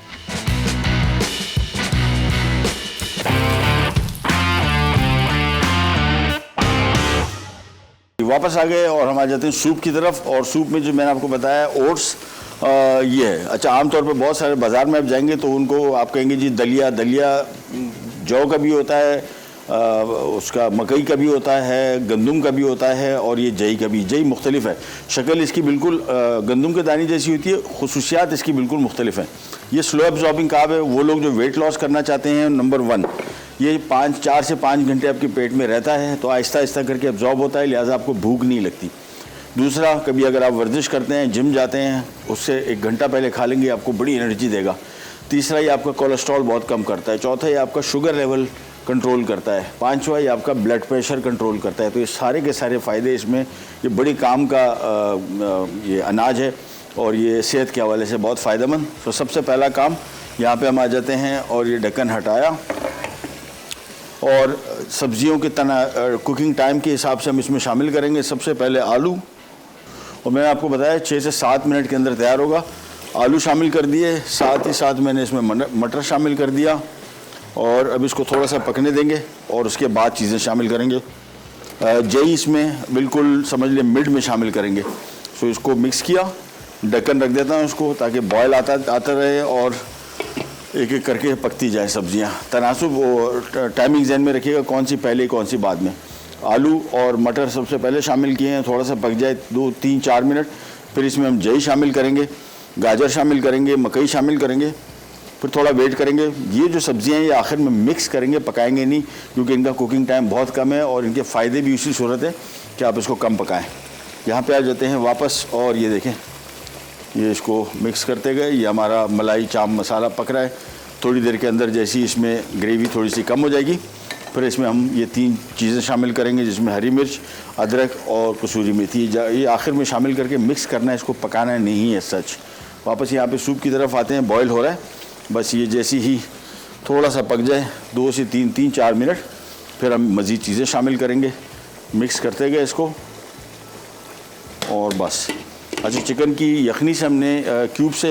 वापस आ गए और हम आ जाते हैं सूप की तरफ। और सूप में जो मैंने आपको बताया ओट्स ये है। अच्छा, आमतौर पर बहुत सारे बाज़ार में आप जाएंगे तो उनको आप कहेंगे जी दलिया जौ का भी होता है, उसका मकई का भी होता है, गंदम का भी होता है और ये जई का भी। जई मुख्तलिफ है, शक्ल इसकी बिल्कुल गंदम के दाने जैसी होती है, खुसूसियात इसकी बिल्कुल मुख्तलिफ हैं। ये स्लो एब्जॉर्बिंग कार्ब है। वो लोग जो वेट लॉस करना चाहते हैं, नंबर 1 ये 4 से 5 घंटे आपके पेट में रहता है तो आहिस्ता आहिस्ता करके एब्जॉर्ब होता है, लिहाजा आपको भूख नहीं लगती। दूसरा, कभी अगर आप वर्जिश करते हैं, जिम जाते हैं, उससे 1 घंटा पहले खा लेंगे, आपको बड़ी एनर्जी देगा। तीसरा, ये आपका कोलेस्ट्रॉल बहुत कम करता है। चौथा, ये आपका शुगर लेवल कंट्रोल करता है। 5वां, ये आपका ब्लड प्रेशर कंट्रोल करता है। तो ये सारे के सारे फ़ायदे इसमें, ये बड़ी काम का ये अनाज है और ये सेहत के हवाले से बहुत फ़ायदेमंद। तो सबसे पहला काम यहाँ पे हम आ जाते हैं और ये ढक्कन हटाया और सब्जियों के कुकिंग टाइम के हिसाब से हम इसमें शामिल करेंगे। सबसे पहले आलू, और मैंने आपको बताया 6 से 7 मिनट के अंदर तैयार होगा। आलू शामिल कर दिए, साथ ही साथ मैंने इसमें मटर शामिल कर दिया और अब इसको थोड़ा सा पकने देंगे और उसके बाद चीज़ें शामिल करेंगे। जई इसमें बिल्कुल समझ लें मिड में शामिल करेंगे। सो इसको मिक्स किया, ढक्कन रख देता हूँ उसको ताकि बॉयल आता रहे और एक एक करके पकती जाए सब्जियाँ। तनासुब वो टाइमिंग जहन में रखिएगा, कौन सी पहले कौन सी बाद में। आलू और मटर सबसे पहले शामिल किए हैं, थोड़ा सा पक जाए 2, 3, 4 मिनट। फिर इसमें हम जई शामिल करेंगे, गाजर शामिल करेंगे, मकई शामिल करेंगे फिर थोड़ा वेट करेंगे। ये जो सब्जियां हैं ये आखिर में मिक्स करेंगे, पकाएंगे नहीं, क्योंकि इनका कुकिंग टाइम बहुत कम है और इनके फ़ायदे भी इसी सूरत है कि आप इसको कम पकाएं। यहाँ पे आ जाते हैं वापस और ये देखें, ये इसको मिक्स करते गए। ये हमारा मलाई चाप मसाला पक रहा है। थोड़ी देर के अंदर जैसी इसमें ग्रेवी थोड़ी सी कम हो जाएगी, फिर इसमें हम ये 3 चीज़ें शामिल करेंगे, जिसमें हरी मिर्च, अदरक और कसूरी मेथी। ये आखिर में शामिल करके मिक्स करना है, इसको पकाना नहीं है सच। वापस यहाँ पे सूप की तरफ आते हैं, बॉयल हो रहा है। बस ये जैसी ही थोड़ा सा पक जाए, 2 से 3-4 मिनट, फिर हम मज़ीद चीज़ें शामिल करेंगे, मिक्स करते गए इसको। और बस अच्छा, चिकन की यखनी से हमने क्यूब से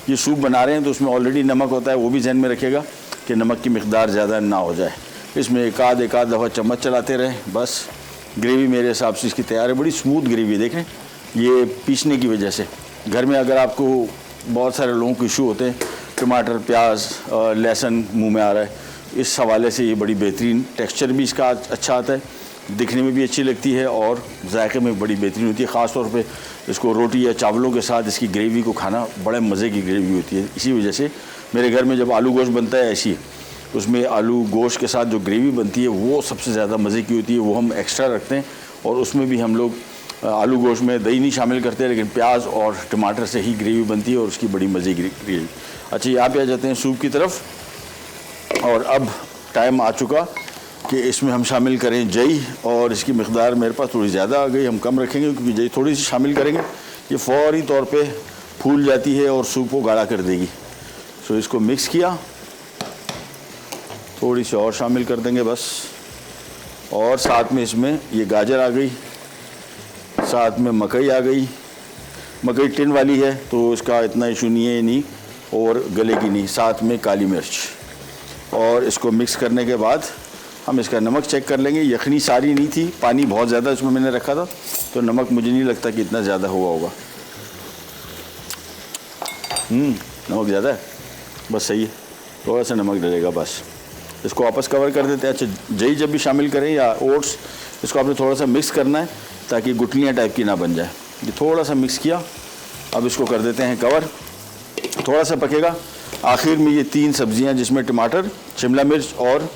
ये सूप बना रहे हैं, तो उसमें ऑलरेडी नमक होता है, वो भी जहन में रखिएगा कि नमक की मिकदार ज़्यादा ना हो जाए। इसमें एक आध दफ़ा चम्मच चलाते रहें। बस ग्रेवी मेरे हिसाब से इसकी तैयार है। बड़ी स्मूथ ग्रेवी देखें, ये पीसने की वजह से। घर में अगर आपको बहुत सारे लोगों को इशू होते हैं, टमाटर, प्याज, लहसुन मुंह में आ रहा है, इस हवाले से ये बड़ी बेहतरीन, टेक्सचर भी इसका अच्छा आता है, दिखने में भी अच्छी लगती है और जायके में बड़ी बेहतरीन होती है। ख़ास तौर पे इसको रोटी या चावलों के साथ इसकी ग्रेवी को खाना बड़े मज़े की ग्रेवी होती है। इसी वजह से मेरे घर में जब आलू गोश्त बनता है ऐसी, उसमें आलू गोश्त के साथ जो ग्रेवी बनती है वो सबसे ज़्यादा मज़े की होती है, वो हम एक्स्ट्रा रखते हैं। और उसमें भी हम लोग आलू गोश्त में दही नहीं शामिल करते, लेकिन प्याज और टमाटर से ही ग्रेवी बनती है और उसकी बड़ी मज़े की ग्रेवी। अच्छा, यहाँ पे आ जाते हैं सूप की तरफ। और अब टाइम आ चुका कि इसमें हम शामिल करें जई, और इसकी मिक़दार मेरे पास थोड़ी ज़्यादा आ गई, हम कम रखेंगे क्योंकि जई थोड़ी सी शामिल करेंगे, ये फ़ौरी तौर पे फूल जाती है और सूप को गाढ़ा कर देगी। सो इसको मिक्स किया, थोड़ी सी और शामिल कर देंगे बस। और साथ में इसमें ये गाजर आ गई, साथ में मकई आ गई। मकई टिन वाली है तो इसका इतना इशू नहीं है, नहीं और गलेगी नहीं। साथ में काली मिर्च, और इसको मिक्स करने के बाद हम इसका नमक चेक कर लेंगे। यखनी सारी नहीं थी, पानी बहुत ज़्यादा इसमें मैंने रखा था, तो नमक मुझे नहीं लगता कि इतना ज़्यादा हुआ होगा। नमक ज़्यादा है, बस सही है, थोड़ा सा नमक डलेगा बस। इसको वापस कवर कर देते हैं। अच्छा, जई जब भी शामिल करें या ओट्स, इसको आपने थोड़ा सा मिक्स करना है ताकि गुठलियाँ टाइप की ना बन जाए। ये थोड़ा सा मिक्स किया, अब इसको कर देते हैं कवर, थोड़ा सा पकेगा। आखिर में ये 3 सब्जियां जिसमें टमाटर, शिमला मिर्च और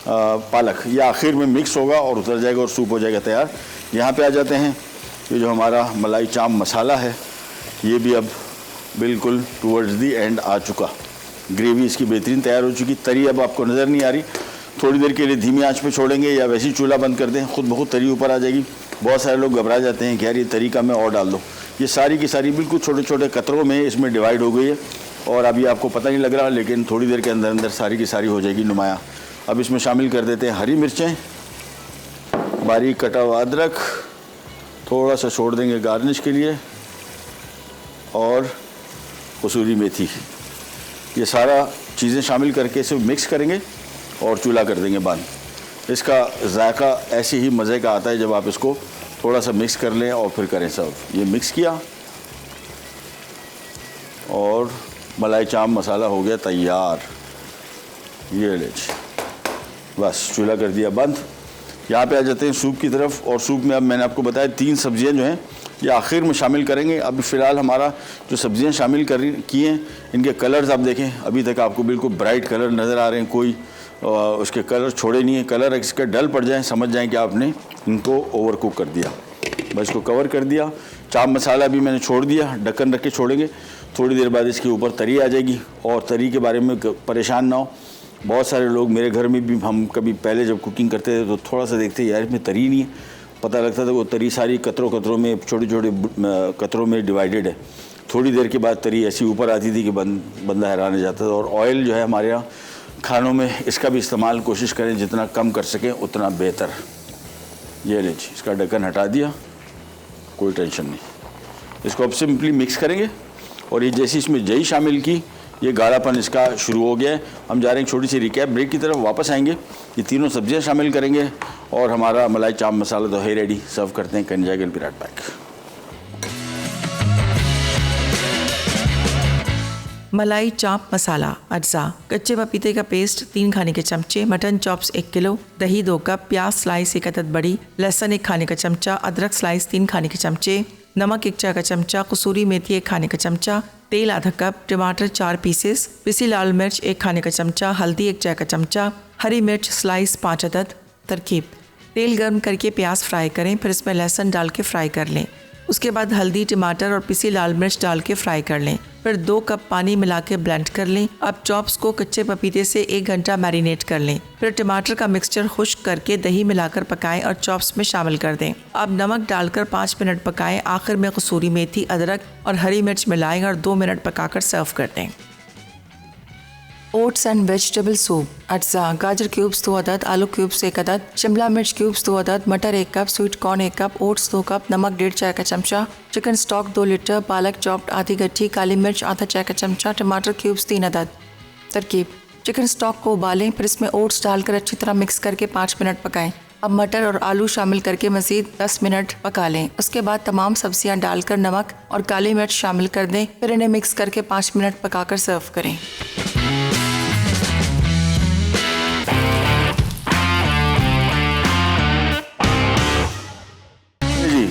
पालक, ये आखिर में मिक्स होगा और उतर जाएगा और सूप हो जाएगा तैयार। यहाँ पे आ जाते हैं, ये जो हमारा मलाई चाप मसाला है, ये भी अब बिल्कुल टूवर्ड्स दी एंड आ चुका। ग्रेवी इसकी बेहतरीन तैयार हो चुकी। तरी अब आपको नज़र नहीं आ रही, थोड़ी देर के लिए धीमी आंच पे छोड़ेंगे या वैसे ही चूल्हा बंद कर दें, खुद ब खुद तरी ऊपर आ जाएगी। बहुत सारे लोग घबरा जाते हैं कि यार ये तरी का मैं और डाल दो। ये सारी की सारी बिल्कुल छोटे छोटे कतरों में इसमें डिवाइड हो गई है और अभी आपको पता नहीं लग रहा, लेकिन थोड़ी देर के अंदर अंदर सारी की सारी हो जाएगी नुमाया। अब इसमें शामिल कर देते हैं हरी मिर्चें, बारीक कटा हुआ अदरक, थोड़ा सा छोड़ देंगे गार्निश के लिए, और कसूरी मेथी। ये सारा चीज़ें शामिल करके इसे मिक्स करेंगे और चूल्हा कर देंगे बंद। इसका जायका ऐसे ही मज़े का आता है जब आप इसको थोड़ा सा मिक्स कर लें और फिर करें सर्व। ये मिक्स किया और मलाई चाप मसाला हो गया तैयार। ये ले बस, चूल्हा कर दिया बंद। यहाँ पे आ जाते हैं सूप की तरफ, और सूप में अब मैंने आपको बताया 3 सब्जियां जो हैं ये आखिर में शामिल करेंगे। अभी फ़िलहाल हमारा जो सब्जियां शामिल किए हैं, इनके कलर्स आप देखें, अभी तक आपको बिल्कुल ब्राइट कलर नज़र आ रहे हैं, कोई उसके कलर छोड़े नहीं है। कलर इसका डल पड़ जाए, समझ जाएं कि आपने इनको ओवर कुक कर दिया। बस इसको कवर कर दिया। चाप मसाला भी मैंने छोड़ दिया, ढक्कन रख के छोड़ेंगे। थोड़ी देर बाद इसके ऊपर तरी आ जाएगी, और तरी के बारे में परेशान ना हो। बहुत सारे लोग, मेरे घर में भी हम कभी पहले जब कुकिंग करते थे तो थोड़ा सा देखते यार इसमें तरी नहीं है, पता लगता था वो तरी सारी कतरों में, छोटे छोटे कतरों में डिवाइडेड है। थोड़ी देर के बाद तरी ऐसी ऊपर आती थी कि बंदा हैरान हो जाता था। और ऑयल जो है हमारे यहाँ खानों में, इसका भी इस्तेमाल कोशिश करें, जितना कम कर सकें उतना बेहतर। ये ले जी, इसका ढक्कन हटा दिया, कोई टेंशन नहीं। इसको अब सिंपली मिक्स करेंगे, और ये जैसी इसमें जई शामिल की, ये गाढ़ापन इसका शुरू हो गया है। हम जा रहे हैं छोटी सी रिकैप ब्रेक की तरफ, वापस आएंगे, ये तीनों सब्जियां शामिल करेंगे और हमारा मलाई चाप मसाला तो है रेडी। सर्व करते हैं, कैन जाएगा पिराट पैक। मलाई चाप मसाला अज्जा, कच्चे पपीते का पेस्ट 3 खाने के चमचे, मटन चॉप्स 1 किलो, दही 2 कप, प्याज स्लाइस 1 अदद बड़ी, लहसुन 1 खाने का चमचा, अदरक स्लाइस 3 खाने के चमचे, नमक 1 चाय का चमचा, कसूरी मेथी 1 खाने का चमचा, तेल आधा कप, टमाटर 4 पीसेस, पिसी लाल मिर्च 1 खाने का चमचा, हल्दी 1 चाय का चमचा, हरी मिर्च स्लाइस 5 अदद। तरकीब: तेल गर्म करके प्याज फ्राई करें, फिर इसमें लहसुन डाल के फ्राई कर लें। उसके बाद हल्दी, टमाटर और पिसी लाल मिर्च डाल के फ्राई कर लें। फिर 2 कप पानी मिला के ब्लेंड कर लें। अब चॉप्स को कच्चे पपीते से 1 घंटा मैरिनेट कर लें। फिर टमाटर का मिक्सचर खुश्क करके दही मिलाकर पकाएं और चॉप्स में शामिल कर दें। अब नमक डालकर 5 मिनट पकाएं। आखिर में कसूरी मेथी, अदरक और हरी मिर्च मिलाएं और 2 मिनट पकाकर सर्व कर दें। Oats and vegetable soup. अज्जा: गाजर क्यूब्स 2 अदद, आलू क्यूब्स 1 अदद, शिमला मिर्च क्यूब्स 2 अदद, मटर 1 cup, sweet corn 1 cup, oats 2 cup, नमक 1.5 चाय का चमचा, चिकन स्टॉक 2 लीटर, पालक चॉप्ड आधी गट्ठी, काली मिर्च आधा चाय का चमचा, टमाटर क्यूब्स 3 अदद। तरकीब: चिकन स्टॉक को उबालें, फिर इसमें ओट्स डालकर अच्छी तरह मिक्स करके 5 मिनट पकाएं। अब मटर और आलू शामिल करके मज़ीद 10 मिनट पका लें। उसके बाद तमाम सब्जियां डालकर नमक और काली मिर्च शामिल कर दें। फिर इन्हें मिक्स करके 5 मिनट पकाकर सर्व करें।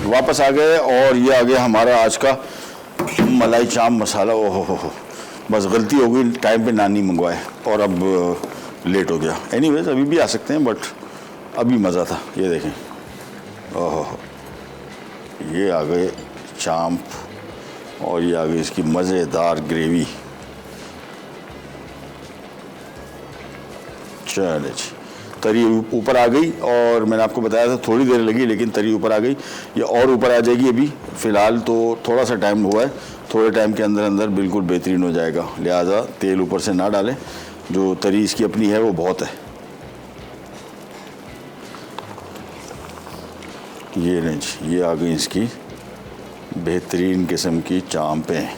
वापस आ गए और ये आ गया हमारा आज का मलाई चाप मसाला। ओहो हो, बस गलती हो गई, टाइम पे नानी मंगवाए और अब लेट हो गया। एनीवेज अभी भी आ सकते हैं, बट अभी मज़ा था। ये देखें, ओहो हो, ये आ गए चाप और ये आ गई इसकी मज़ेदार ग्रेवी। चले जी, तरी ऊपर आ गई और मैंने आपको बताया था थोड़ी देर लगी, लेकिन तरी ऊपर आ गई। ये और ऊपर आ जाएगी। अभी फ़िलहाल तो थोड़ा सा टाइम हुआ है, थोड़े टाइम के अंदर अंदर बिल्कुल बेहतरीन हो जाएगा। लिहाजा तेल ऊपर से ना डालें, जो तरी इसकी अपनी है वो बहुत है। ये नहीं, ये आ गई इसकी बेहतरीन किस्म की चांपें।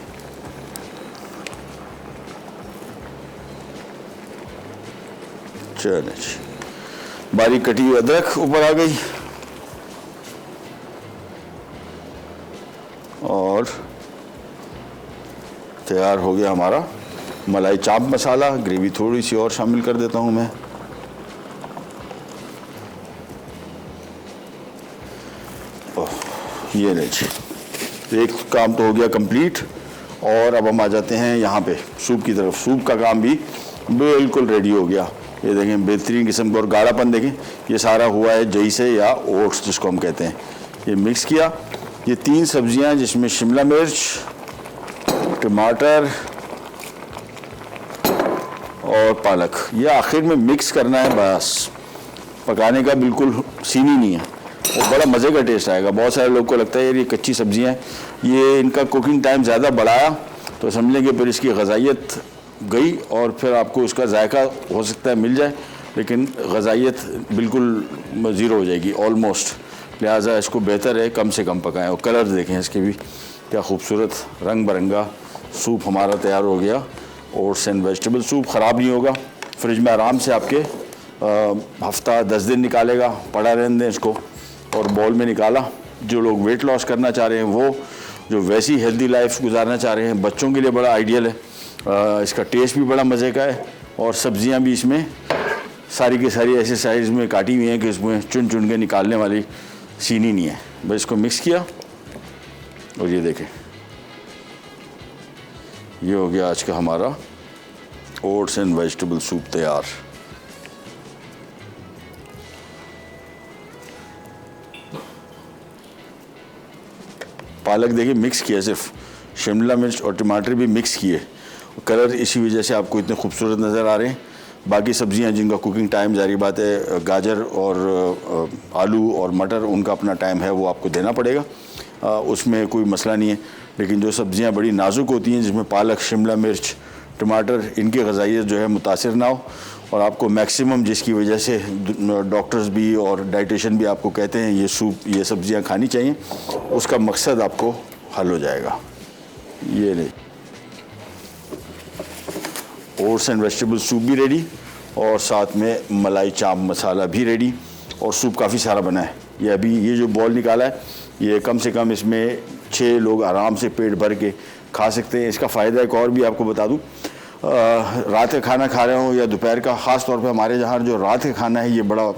चले जी, बारीक कटी हुई अदरक ऊपर आ गई और तैयार हो गया हमारा मलाई चाप मसाला। ग्रेवी थोड़ी सी और शामिल कर देता हूं मैं। ये नहीं जी, एक काम तो हो गया कंप्लीट और अब हम आ जाते हैं यहाँ पे सूप की तरफ। सूप का काम भी बिल्कुल रेडी हो गया। ये देखें, बेहतरीन किस्म का और गाढ़ापन देखें। ये सारा हुआ है जई से या ओट्स जिसको हम कहते हैं। ये मिक्स किया। ये 3 सब्जियां जिसमें शिमला मिर्च, टमाटर और पालक, ये आखिर में मिक्स करना है। बस पकाने का बिल्कुल सीन ही नहीं है, वो बड़ा मज़े का टेस्ट आएगा। बहुत सारे लोग को लगता है यार ये कच्ची सब्जियां हैं, ये इनका कुकिंग टाइम ज़्यादा बढ़ाया तो समझ लेंगे फिर इसकी ग़ज़ाइयत गई और फिर आपको उसका जायका हो सकता है मिल जाए, लेकिन ग़ज़ाइयत बिल्कुल ज़ीरो हो जाएगी ऑलमोस्ट। लिहाजा इसको बेहतर है कम से कम पकाएं। और कलर देखें इसके भी, क्या खूबसूरत रंग बिरंगा सूप हमारा तैयार हो गया। ओट्स एंड वेजिटेबल सूप ख़राब नहीं होगा, फ्रिज में आराम से आपके हफ्ता 10 दिन निकालेगा। पड़ा रहने दें इसको और बॉल में निकाला। जो लोग वेट लॉस करना चाह रहे हैं, वो जो वैसी हेल्दी लाइफ गुजारना चाह रहे हैं, बच्चों के लिए बड़ा आइडियल है। इसका टेस्ट भी बड़ा मज़े का है और सब्जियां भी इसमें सारी की सारी ऐसे साइज़ में काटी हुई हैं कि इसमें चुन चुन के निकालने वाली सीन ही नहीं है। बस इसको मिक्स किया और ये देखें, ये हो गया आज का हमारा ओट्स एंड वेजिटेबल सूप तैयार। पालक देखिए मिक्स किया, सिर्फ शिमला मिर्च और टमाटर भी मिक्स किए। कलर इसी वजह से आपको इतने खूबसूरत नज़र आ रहे हैं। बाकी सब्जियां जिनका कुकिंग टाइम जारी बात है, गाजर और आलू और मटर, उनका अपना टाइम है, वो आपको देना पड़ेगा, उसमें कोई मसला नहीं है। लेकिन जो सब्जियां बड़ी नाजुक होती हैं, जिसमें पालक, शिमला मिर्च, टमाटर, इनकी ग़ज़ाइयत जो है मुतासिर ना हो और आपको मैक्सिमम, जिसकी वजह से डॉक्टर्स भी और डाइटिशियन भी आपको कहते हैं ये सूप, ये सब्जियां खानी चाहिए, उसका मकसद आपको हल हो जाएगा। ये नहीं, ओट्स एंड वेजिटेबल सूप भी रेडी और साथ में मलाई चाप मसाला भी रेडी और सूप काफ़ी सारा बना है। ये अभी ये जो बॉल निकाला है, ये कम से कम इसमें 6 लोग आराम से पेट भर के खा सकते हैं। इसका फ़ायदा एक और भी आपको बता दूं, रात का खाना खा रहे हो या दोपहर का, ख़ास तौर पे हमारे जहाँ जो रात का खाना है ये बड़ा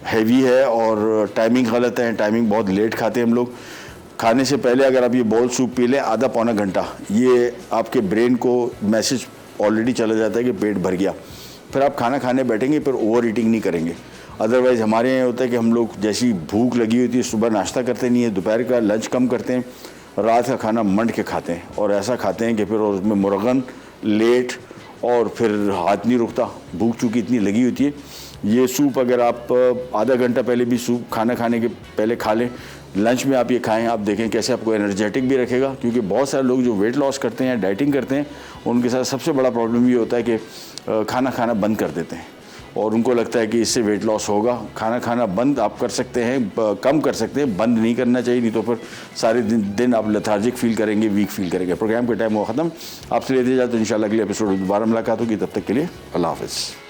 हैवी है और टाइमिंग गलत है, टाइमिंग बहुत लेट खाते हैं हम लोग। खाने से पहले अगर आप ये बॉल सूप पी लें आधा पौना घंटा, ये आपके ब्रेन को मैसेज ऑलरेडी चला जाता है कि पेट भर गया। फिर आप खाना खाने बैठेंगे, फिर ओवर ईटिंग नहीं करेंगे। अदरवाइज़ हमारे यहाँ होता है कि हम लोग जैसी भूख लगी होती है सुबह नाश्ता करते नहीं है, दोपहर का लंच कम करते हैं, रात का खाना मंड के खाते हैं और ऐसा खाते हैं कि फिर उसमें मुरगन लेट और फिर हाथ नहीं रुकता, भूख चूँकि इतनी लगी होती है। ये सूप अगर आप आधा घंटा पहले भी सूप खाना खाने के पहले खा लें, लंच में आप ये खाएं, आप देखें कैसे आपको एनर्जेटिक भी रखेगा। क्योंकि बहुत सारे लोग जो वेट लॉस करते हैं, डाइटिंग करते हैं, उनके साथ सबसे बड़ा प्रॉब्लम ये होता है कि खाना खाना बंद कर देते हैं और उनको लगता है कि इससे वेट लॉस होगा। खाना खाना बंद आप कर सकते हैं, कम कर सकते हैं, बंद नहीं करना चाहिए, नहीं तो फिर सारे दिन आप लेथार्जिक फील करेंगे, वीक फील करेंगे। प्रोग्राम का टाइम हुआ ख़त्म, आपसे लेते जाते तो इंशाल्लाह अगले एपिसोड में दोबारा मुलाकात होगी। तब तक के लिए अल्लाह हाफ़िज़।